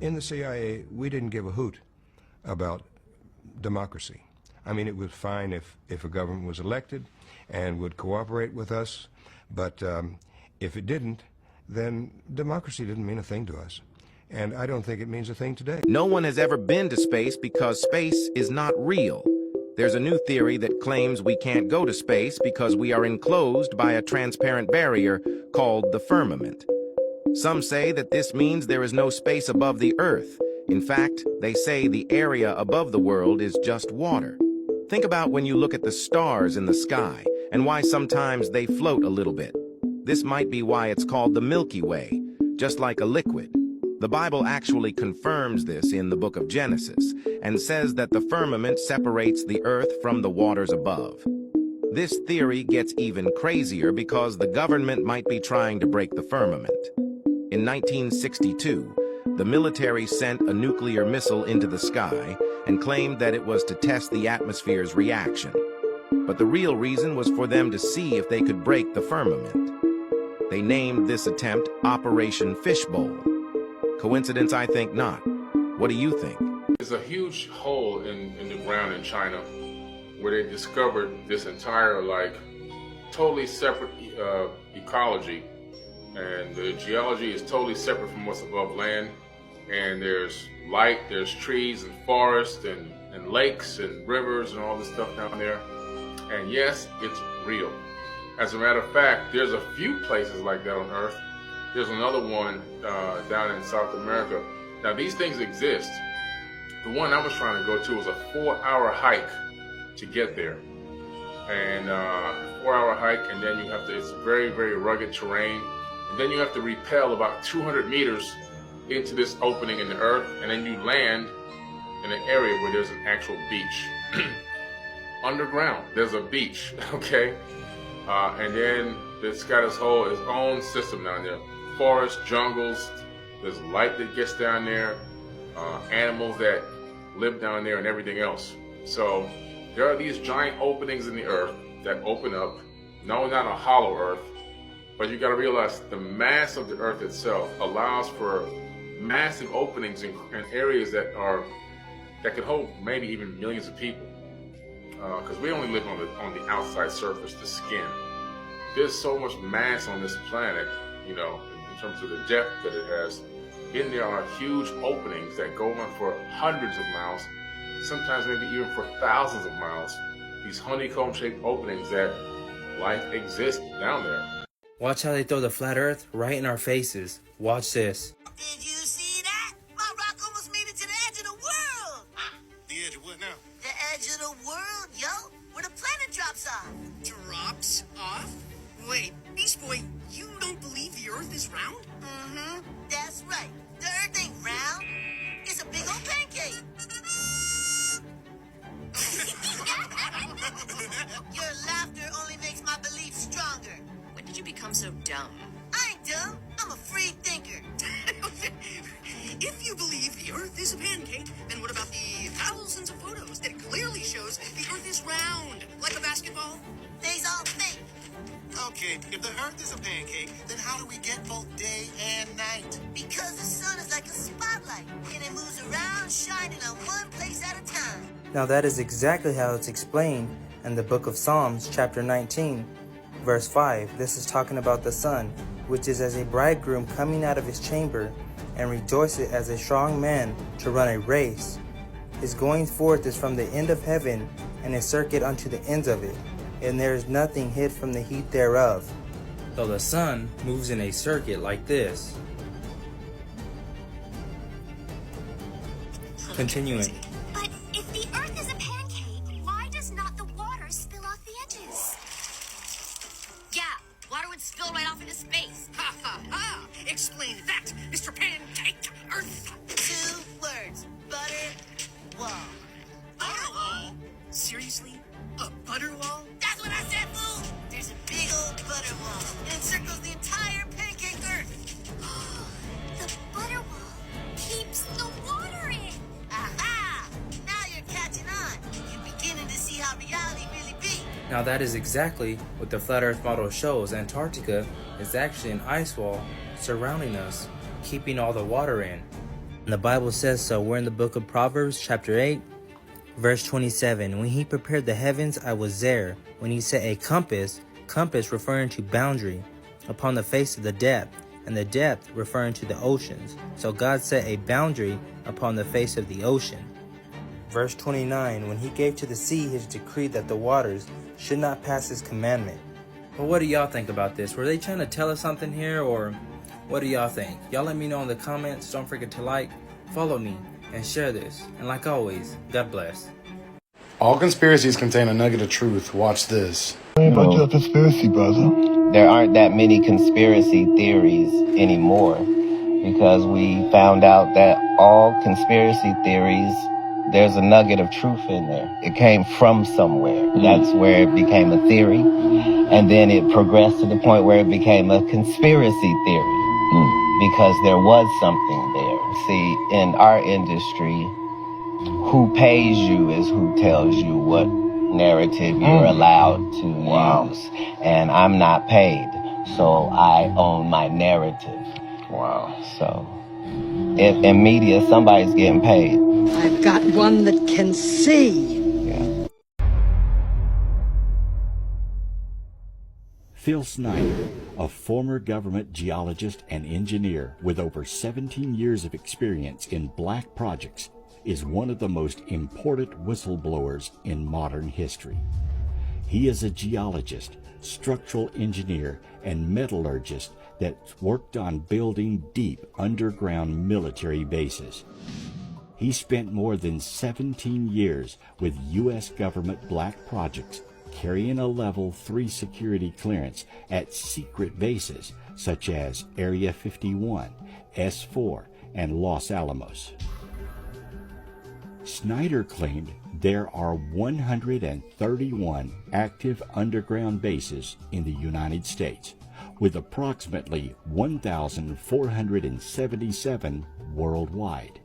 In the CIA, we didn't give a hoot about democracy. I mean, it was fine if a government was elected and would cooperate with us, but if it didn't, then democracy didn't mean a thing to us. And I don't think it means a thing today. No one has ever been to space because space is not real. There's a new theory that claims we can't go to space because we are enclosed by a transparent barrier called the firmament. Some say that this means there is no space above the Earth. In fact, they say the area above the world is just water. Think about when you look at the stars in the sky and why sometimes they float a little bit. This might be why it's called the Milky Way, just like a liquid. The Bible actually confirms this in the book of Genesis and says that the firmament separates the earth from the waters above. This theory gets even crazier because the government might be trying to break the firmament. In 1962, the military sent a nuclear missile into the sky and claimed that it was to test the atmosphere's reaction. But the real reason was for them to see if they could break the firmament. They named this attempt Operation Fishbowl. Coincidence? I think not. What do you think? There's a huge hole in the ground in China where they discovered this entire, totally separate ecology. And the geology is totally separate from what's above land. And there's light, there's trees and forests and lakes and rivers and all this stuff down there. And yes, it's real. As a matter of fact, there's a few places like that on Earth. There's another one down in South America. Now these things exist. The one I was trying to go to was a 4-hour hike to get there. And 4-hour hike, and then you have to, it's very, very rugged terrain. And then you have to rappel about 200 meters into this opening in the earth, and then you land in an area where there's an actual beach. Underground, there's a beach, okay? And then it's got its own system down there. Forests, jungles, there's light that gets down there, animals that live down there and everything else. So there are these giant openings in the earth that open up. No, not a hollow earth, but you got to realize the mass of the earth itself allows for massive openings in areas that could hold maybe even millions of people. Because we only live on the outside surface, the skin. There's so much mass on this planet, in terms of the depth that it has. In there are huge openings that go on for hundreds of miles, sometimes maybe even for thousands of miles. These honeycomb-shaped openings that life exists down there. Watch how they throw the flat earth right in our faces. Watch this. Did you see that? My rock almost made it to the edge of the world. The edge of what now? The edge of the world, yo. Where the planet drops off. Drops off? Wait, Beast Boy, you don't believe the Earth is round? Mm-hmm. That's right. The earth ain't round. It's a big old pancake. Your laughter only makes my belief stronger. When did you become so dumb? I ain't dumb. I'm a free thinker. If you believe the Earth is a pancake, then what about the thousands of photos that clearly shows the Earth is round, like a basketball? They's all fake. Okay, if the Earth is a pancake, then how do we get both day and night? Because the sun is like a spotlight, and it moves around, shining on one place at a time. Now that is exactly how it's explained in the book of Psalms, chapter 19, verse 5. This is talking about the sun, which is as a bridegroom coming out of his chamber, and rejoiceth as a strong man to run a race. His going forth is from the end of heaven, and his circuit unto the ends of it, and there is nothing hid from the heat thereof. So the sun moves in a circuit like this. Continuing. But if the earth is a pancake, why does not the water spill off the edges? Yeah, water would spill right off into space. Ha ha ha! Explain that, Mr. Pancake Earth! 2 words. Butter wall. Butter wall? Seriously? A butter wall? That's what I said, fool! There's a big old butter wall. It encircles the entire pancake earth. The butter wall keeps the water in. Aha! Now you're catching on. You're beginning to see how reality really be. Now that is exactly what the flat earth model shows. Antarctica is actually an ice wall surrounding us, keeping all the water in. And the Bible says so. We're in the book of Proverbs, chapter 8, verse 27. When he prepared the heavens, I was there. When he set a compass referring to boundary, upon the face of the depth, and the depth referring to the oceans. So God set a boundary upon the face of the ocean. Verse 29, when he gave to the sea his decree that the waters should not pass his commandment. Well, what do y'all think about this? Were they trying to tell us something here, or what do y'all think? Y'all let me know in the comments. Don't forget to like, follow me, and share this. And like always, God bless. All conspiracies contain a nugget of truth. Watch this. About your conspiracy, brother. There aren't that many conspiracy theories anymore because we found out that all conspiracy theories, there's a nugget of truth in there. It came from somewhere. That's where it became a theory. And then it progressed to the point where it became a conspiracy theory because there was something there. See, in our industry, who pays you is who tells you what narrative you're allowed to use. And I'm not paid, so I own my narrative. Wow. So, if in media, somebody's getting paid. I've got one that can see. Yeah. Phil Snyder, a former government geologist and engineer with over 17 years of experience in black projects, is one of the most important whistleblowers in modern history. He is a geologist, structural engineer, and metallurgist that's worked on building deep underground military bases. He spent more than 17 years with U.S. government black projects, carrying a level 3 security clearance at secret bases such as Area 51, S4, and Los Alamos. Snyder claimed there are 131 active underground bases in the United States, with approximately 1,477 worldwide.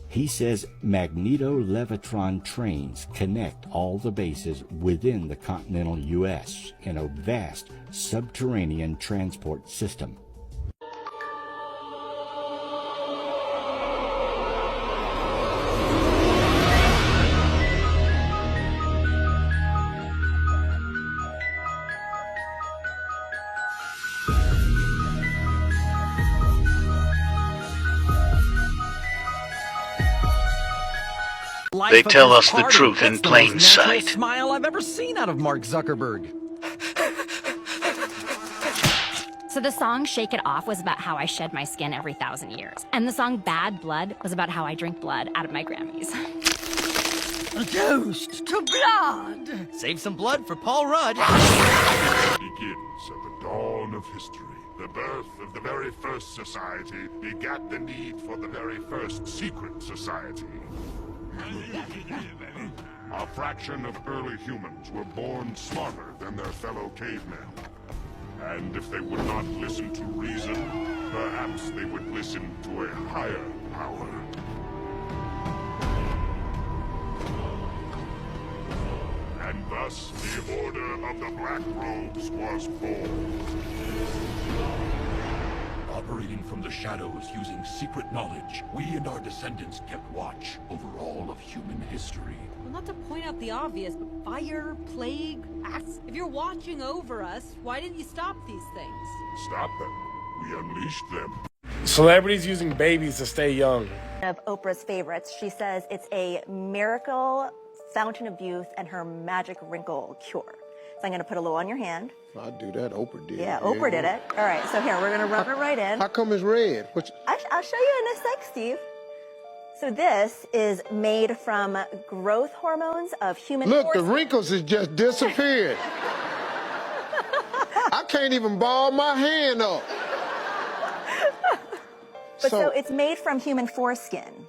He says magneto-levitron trains connect all the bases within the continental U.S. in a vast subterranean transport system. They tell us the truth in plain sight. Smile I've ever seen out of Mark Zuckerberg. So the song Shake It Off was about how I shed my skin every 1,000 years. And the song Bad Blood was about how I drink blood out of my Grammys. A toast to blood. Save some blood for Paul Rudd. Begins at the dawn of history. The birth of the very first society begat the need for the very first secret society. A fraction of early humans were born smarter than their fellow cavemen. And if they would not listen to reason, perhaps they would listen to a higher power. And thus, the Order of the Black Robes was born. Operating from the shadows using secret knowledge, we and our descendants kept watch over all of human history. Well, not to point out the obvious, but fire, plague, acts. If you're watching over us, why didn't you stop these things? Stop them. We unleashed them. Celebrities using babies to stay young. Of Oprah's favorites, she says it's a miracle fountain of youth and her magic wrinkle cure. So I'm going to put a little on your hand. I'd do that. Oprah did. Yeah, Oprah did it. All right, so here, we're going to rub it right in. How come it's red? I'll show you in a sec, Steve. So this is made from growth hormones of human Look, the wrinkles has just disappeared. I can't even ball my hand up. But so it's made from human foreskin.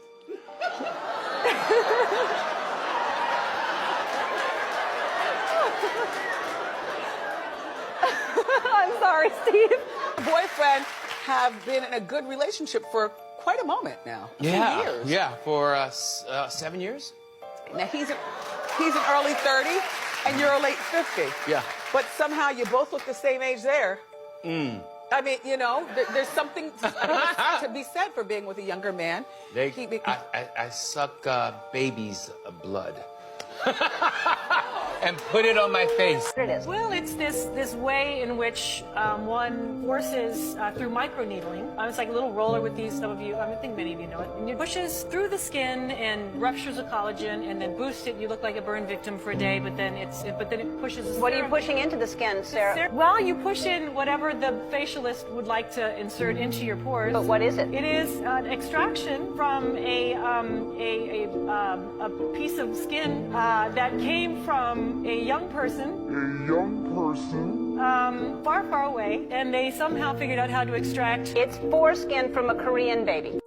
I'm sorry, Steve. Boyfriend have been in a good relationship for quite a moment now. Yeah, 2 years. yeah, for 7 years. Now he's an early 30 and you're a late 50. Yeah. But somehow you both look the same age there. I mean, you know, there's something to be said for being with a younger man. I suck baby's blood. And put it on my face. Well, it's this way in which one forces through microneedling. It's like a little roller with these. Some of you, I think many of you know it. And it pushes through the skin and ruptures the collagen, and then boosts it. You look like a burn victim for a day, but then it pushes. What are you pushing into the skin, Sarah? Well, you push in whatever the facialist would like to insert into your pores. But what is it? It is an extraction from a piece of skin that came from a young person. Far, far away, and they somehow figured out how to extract. It's foreskin from a Korean baby.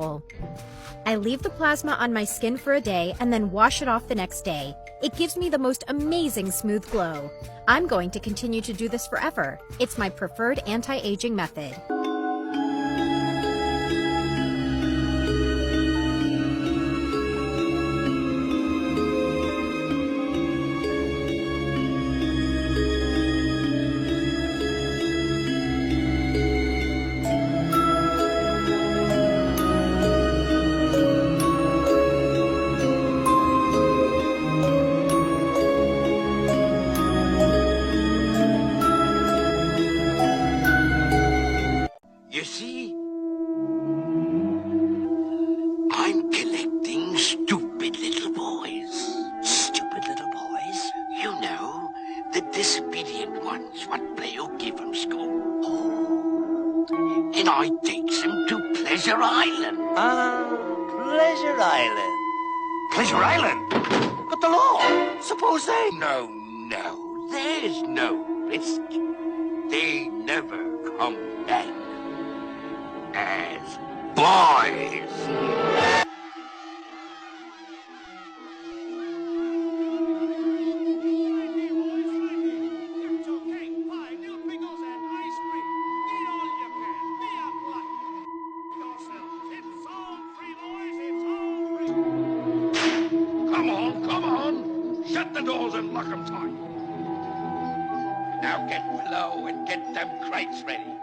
I leave the plasma on my skin for a day and then wash it off the next day. It gives me the most amazing smooth glow. I'm going to continue to do this forever. It's my preferred anti-aging method. You see, I'm collecting stupid little boys. Stupid little boys? You know, the disobedient ones what Playo give from school. Oh, and I takes them to Pleasure Island. Pleasure Island. Pleasure Island? But the law, suppose they... No, there's no risk. They never come back. As boys. Come on. Shut the doors and lock them tight. Now get below and get them crates ready.